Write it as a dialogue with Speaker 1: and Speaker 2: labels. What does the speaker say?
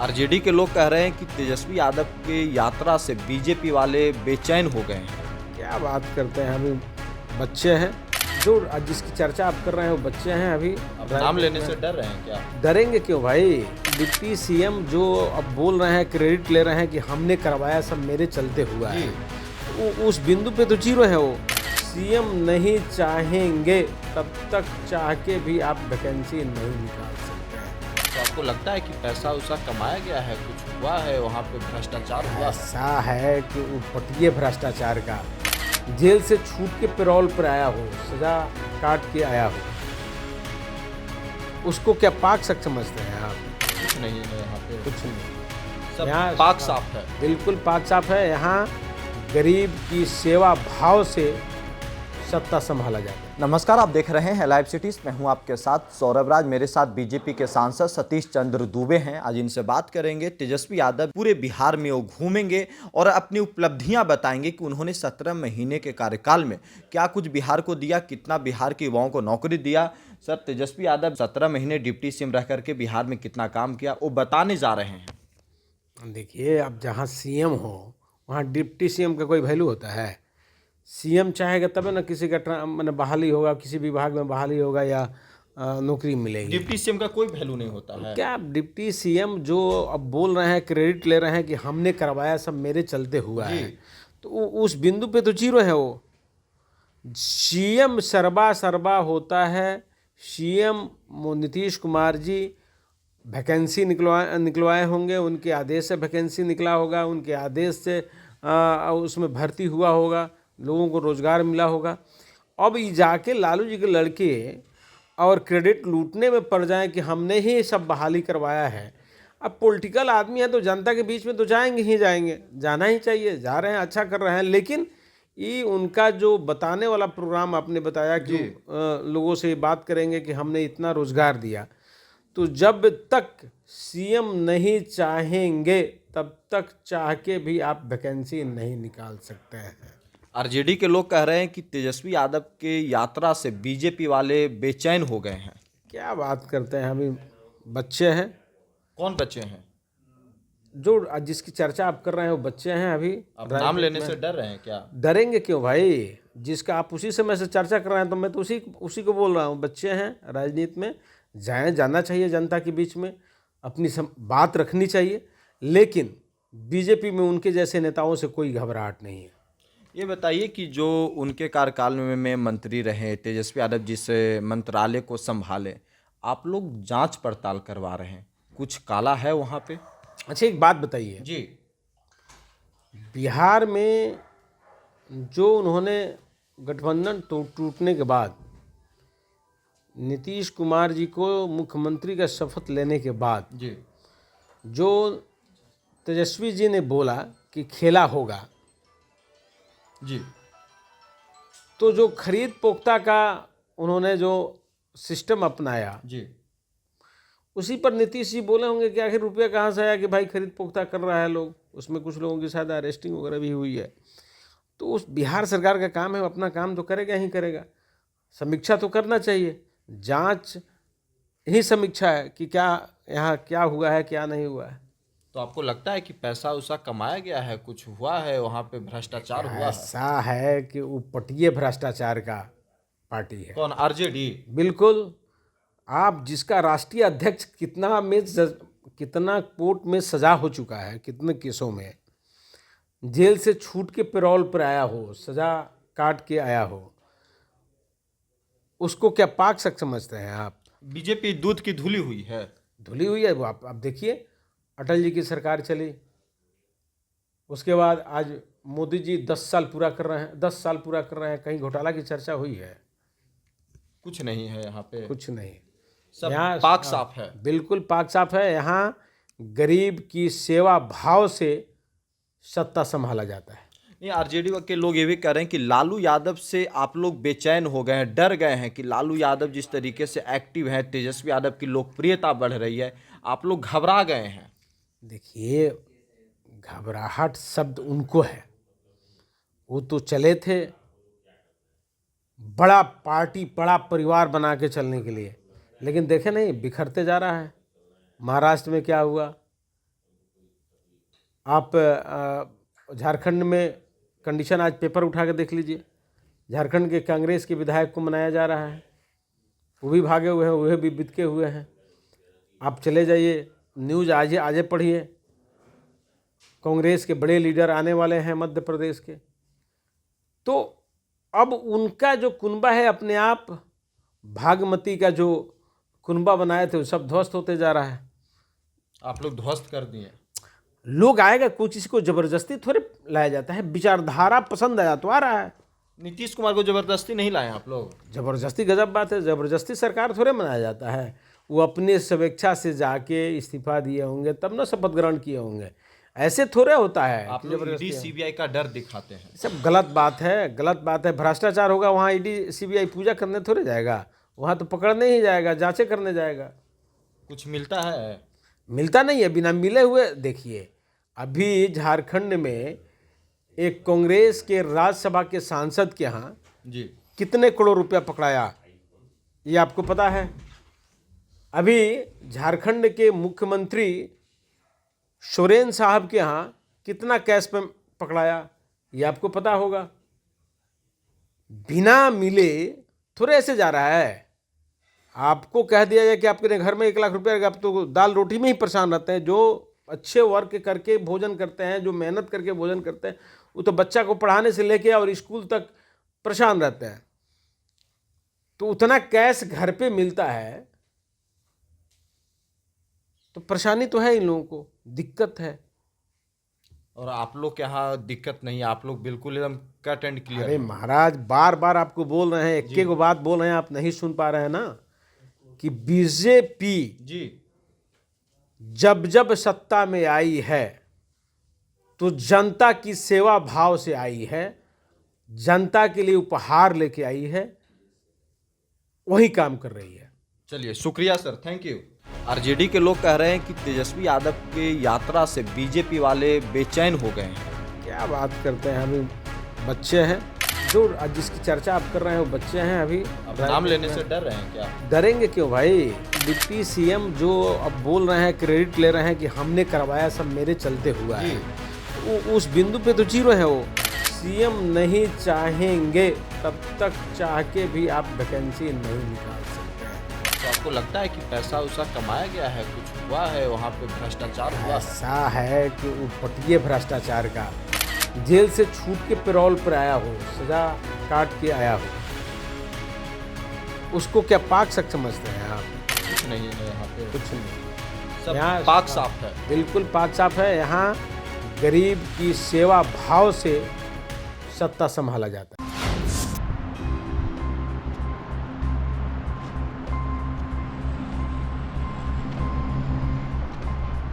Speaker 1: RJD के लोग कह रहे हैं कि तेजस्वी यादव की यात्रा से बीजेपी वाले बेचैन हो गए हैं।
Speaker 2: क्या बात करते हैं, अभी बच्चे हैं जो जिसकी चर्चा आप कर रहे हैं वो बच्चे हैं अभी।
Speaker 1: अब नाम लेने से डर रहे हैं क्या?
Speaker 2: डरेंगे क्यों भाई? डिप्टी सीएम जो अब बोल रहे हैं, क्रेडिट ले रहे हैं कि हमने करवाया, सब मेरे चलते हुआ है, उस बिंदु पे तो जीरो है वो। सीएम नहीं चाहेंगे तब तक चाह के भी आप वैकेंसी नहीं निकाल सकते हैं।
Speaker 1: तो आपको लगता है कि पैसा उसा कमाया गया है, कुछ हुआ है वहाँ पे, भ्रष्टाचार हुआ है?
Speaker 2: ऐसा है कि वो पटिए भ्रष्टाचार का, जेल से छूट के पैरोल पर आया हो, सजा काट के आया हो, उसको क्या पाक शक समझते हैं आप?
Speaker 1: कुछ नहीं है यहाँ पे,
Speaker 2: कुछ नहीं,
Speaker 1: सब
Speaker 2: यहाँ
Speaker 1: पाक साफ है।
Speaker 2: बिल्कुल पाक साफ है। यहाँ गरीब की सेवा भाव से सत्ता संभाला जाता है।
Speaker 1: नमस्कार, आप देख रहे हैं लाइव सिटीज। मैं हूं आपके साथ सौरभ राज। मेरे साथ बीजेपी के सांसद सतीश चंद्र दुबे हैं। आज इनसे बात करेंगे। तेजस्वी यादव पूरे बिहार में वो घूमेंगे और अपनी उपलब्धियां बताएंगे कि उन्होंने 17 महीने के कार्यकाल में क्या कुछ बिहार को दिया, कितना बिहार के युवाओं को नौकरी दिया। सर, तेजस्वी यादव 17 महीने डिप्टी सीएम रह करके बिहार में कितना काम किया, वो बताने जा रहे हैं।
Speaker 2: देखिए, अब जहाँ सीएम हो वहाँ डिप्टी सीएम का कोई वैल्यू होता है? सीएम चाहेगा तब ना किसी का मैंने बहाली होगा, किसी विभाग में बहाली होगा या नौकरी मिलेगी।
Speaker 1: डिप्टी सीएम का कोई वैल्यू नहीं होता है।
Speaker 2: क्या डिप्टी सीएम जो अब बोल रहे हैं, क्रेडिट ले रहे हैं कि हमने करवाया, सब मेरे चलते हुआ है, तो उस बिंदु पे तो जीरो है वो। सीएम सर्वा सर्वा होता है। सीएम नीतीश कुमार जी वैकेंसी निकलवाए होंगे, उनके आदेश से वैकेंसी निकला होगा, उनके आदेश से उसमें भर्ती हुआ होगा, लोगों को रोजगार मिला होगा। अब ये जाके लालू जी के लड़के और क्रेडिट लूटने में पड़ जाएं कि हमने ही सब बहाली करवाया है। अब पॉलिटिकल आदमी है तो जनता के बीच में तो जाएंगे ही जाएंगे, जाना ही चाहिए, जा रहे हैं, अच्छा कर रहे हैं। लेकिन ये उनका जो बताने वाला प्रोग्राम आपने बताया कि लोगों से बात करेंगे कि हमने इतना रोजगार दिया, तो जब तक सीएम नहीं चाहेंगे तब तक चाह के भी आप वैकेंसी नहीं निकाल सकते हैं।
Speaker 1: आरजेडी के लोग कह रहे हैं कि तेजस्वी यादव की यात्रा से बीजेपी वाले बेचैन हो गए हैं।
Speaker 2: क्या बात करते हैं, अभी बच्चे हैं।
Speaker 1: कौन बच्चे हैं?
Speaker 2: जो जिसकी चर्चा आप कर रहे हैं वो बच्चे हैं अभी।
Speaker 1: अब नाम लेने से डर रहे हैं क्या?
Speaker 2: डरेंगे क्यों भाई? जिसका आप उसी समय से चर्चा कर रहे हैं तो मैं तो उसी को बोल रहा हूँ। बच्चे हैं, राजनीति में जाना चाहिए, जनता के बीच में अपनी बात रखनी चाहिए। लेकिन बीजेपी में उनके जैसे नेताओं से कोई घबराहट नहीं है।
Speaker 1: ये बताइए कि जो उनके कार्यकाल में मंत्री रहे, तेजस्वी यादव जिस मंत्रालय को संभाले, आप लोग जांच पड़ताल करवा रहे हैं, कुछ काला है वहाँ पे?
Speaker 2: अच्छा, एक बात बताइए
Speaker 1: जी।
Speaker 2: बिहार में जो उन्होंने गठबंधन टूटने के बाद नीतीश कुमार जी को मुख्यमंत्री का शपथ लेने के बाद
Speaker 1: जी,
Speaker 2: जो तेजस्वी जी ने बोला कि खेला होगा,
Speaker 1: जी,
Speaker 2: तो जो खरीद पोख्ता का उन्होंने जो सिस्टम अपनाया,
Speaker 1: जी,
Speaker 2: उसी पर नीतीश जी बोले होंगे कि आखिर रुपया कहाँ से आया कि भाई खरीद पोख्ता कर रहा है लोग। उसमें कुछ लोगों की शायद अरेस्टिंग वगैरह भी हुई है। तो उस बिहार सरकार का काम है, अपना काम तो करेगा ही करेगा। समीक्षा तो करना चाहिए, जांच ही समीक्षा है कि क्या यहाँ क्या हुआ है, क्या नहीं हुआ है।
Speaker 1: तो आपको लगता है कि पैसा उसा कमाया गया है, कुछ हुआ है वहाँ पे, भ्रष्टाचार हुआ है?
Speaker 2: ऐसा है कि वो पटिए भ्रष्टाचार का पार्टी है।
Speaker 1: कौन? आरजेडी?
Speaker 2: बिल्कुल। आप जिसका राष्ट्रीय अध्यक्ष कितना कोर्ट में सजा हो चुका है, कितने केसों में जेल से छूट के पैरोल पर आया हो, सजा काट के आया हो, उसको क्या पाक शक समझते हैं आप?
Speaker 1: बीजेपी दूध की धुली हुई है।
Speaker 2: धुली हुई है वो। आप देखिए, अटल जी की सरकार चली, उसके बाद आज मोदी जी 10 साल पूरा कर रहे हैं, 10 साल पूरा कर रहे हैं। कहीं घोटाला की चर्चा हुई है?
Speaker 1: कुछ नहीं है यहाँ पे,
Speaker 2: कुछ नहीं।
Speaker 1: सब
Speaker 2: यहाँ
Speaker 1: पाक साफ है।
Speaker 2: बिल्कुल पाक साफ है। यहाँ गरीब की सेवा भाव से सत्ता संभाला जाता है।
Speaker 1: नहीं, आरजेडी के लोग ये भी कह रहे हैं कि लालू यादव से आप लोग बेचैन हो गए हैं, डर गए हैं कि लालू यादव जिस तरीके से एक्टिव हैं, तेजस्वी यादव की लोकप्रियता बढ़ रही है, आप लोग घबरा गए हैं।
Speaker 2: देखिए, घबराहट शब्द उनको है। वो तो चले थे बड़ा पार्टी, बड़ा परिवार बना के चलने के लिए, लेकिन देखे नहीं, बिखरते जा रहा है। महाराष्ट्र में क्या हुआ, आप झारखंड में कंडीशन आज पेपर उठा के देख लीजिए, झारखंड के कांग्रेस के विधायक को मनाया जा रहा है, वो भी भागे हुए हैं, वह भी बिदके हुए हैं। आप चले जाइए, न्यूज़ आजे पढ़िए, कांग्रेस के बड़े लीडर आने वाले हैं मध्य प्रदेश के। तो अब उनका जो कुनबा है, अपने आप भागमती का जो कुनबा बनाए थे वो सब ध्वस्त होते जा रहा है।
Speaker 1: आप लोग ध्वस्त कर दिए।
Speaker 2: लोग आएगा, कोई किसी को जबरदस्ती थोड़े लाया जाता है, विचारधारा पसंद आया तो आ रहा है।
Speaker 1: नीतीश कुमार को जबरदस्ती नहीं लाए आप लोग।
Speaker 2: जबरदस्ती गजब बात है, जबरदस्ती सरकार थोड़े बनाया जाता है। वो अपने स्वेच्छा से जाके इस्तीफा दिए होंगे तब ना शपथ ग्रहण किए होंगे, ऐसे थोड़े होता है।
Speaker 1: आप लोग ईडी सीबीआई का डर दिखाते हैं।
Speaker 2: सब गलत बात है, गलत बात है। भ्रष्टाचार होगा वहाँ ईडी सीबीआई पूजा करने थोड़े जाएगा, वहाँ तो पकड़ने ही जाएगा, जांचें करने जाएगा।
Speaker 1: कुछ मिलता है?
Speaker 2: मिलता नहीं है, बिना मिले हुए। देखिए अभी झारखंड में एक कांग्रेस के राज्यसभा के सांसद के यहाँ
Speaker 1: जी
Speaker 2: कितने करोड़ रुपया पकड़ाया, ये आपको पता है? अभी झारखंड के मुख्यमंत्री सोरेन साहब के यहाँ कितना कैश पे पकड़ाया, ये आपको पता होगा। बिना मिले थोड़े ऐसे जा रहा है। आपको कह दिया जाए कि आपके घर में 1 लाख रुपया, आप तो दाल रोटी में ही परेशान रहते हैं। जो अच्छे वर्क करके भोजन करते हैं, जो मेहनत करके भोजन करते हैं, वो तो बच्चा को पढ़ाने से लेके और स्कूल तक परेशान रहते हैं। तो उतना कैश घर पे मिलता है तो परेशानी तो है इन लोगों को, दिक्कत है।
Speaker 1: और आप लोग के यहाँ दिक्कत नहीं है, आप लोग बिल्कुल एकदम कट एंड क्लियर।
Speaker 2: अरे महाराज, बार बार आपको बोल रहे हैं, एक को बात बोल रहे हैं, आप नहीं सुन पा रहे हैं ना, कि बीजेपी
Speaker 1: जी
Speaker 2: जब जब सत्ता में आई है तो जनता की सेवा भाव से आई है, जनता के लिए उपहार लेके आई है, वही काम कर रही है।
Speaker 1: चलिए, शुक्रिया सर, थैंक यू। आरजेडी के लोग कह रहे हैं कि तेजस्वी यादव की यात्रा से बीजेपी वाले बेचैन हो गए हैं।
Speaker 2: क्या बात करते हैं, अभी बच्चे हैं जो जिसकी चर्चा आप कर रहे हैं, वो बच्चे हैं अभी।
Speaker 1: अब नाम लेने से डर रहे हैं क्या?
Speaker 2: डरेंगे क्यों भाई? डिप्टी सीएम जो अब बोल रहे हैं, क्रेडिट ले रहे हैं कि हमने करवाया, सब मेरे चलते हुआ है, उस बिंदु पे तो जीरो है वो। सीएम नहीं चाहेंगे तब तक चाह के भी आप वैकेंसी नहीं निकाल सकते हैं।
Speaker 1: तो आपको लगता है कि पैसा उसा कमाया गया है, कुछ हुआ है वहाँ पे, भ्रष्टाचार हुआ है?
Speaker 2: ऐसा है कि उपटिए भ्रष्टाचार का, जेल से छूट के पैरोल पर आया हो, सजा काट के आया हो, उसको क्या पाक शक समझते हैं आप?
Speaker 1: कुछ नहीं है यहाँ पे,
Speaker 2: कुछ नहीं,
Speaker 1: सब
Speaker 2: यहाँ
Speaker 1: पाक साफ है।
Speaker 2: बिल्कुल पाक साफ है। यहाँ गरीब की सेवा भाव से सत्ता संभाला जाता है।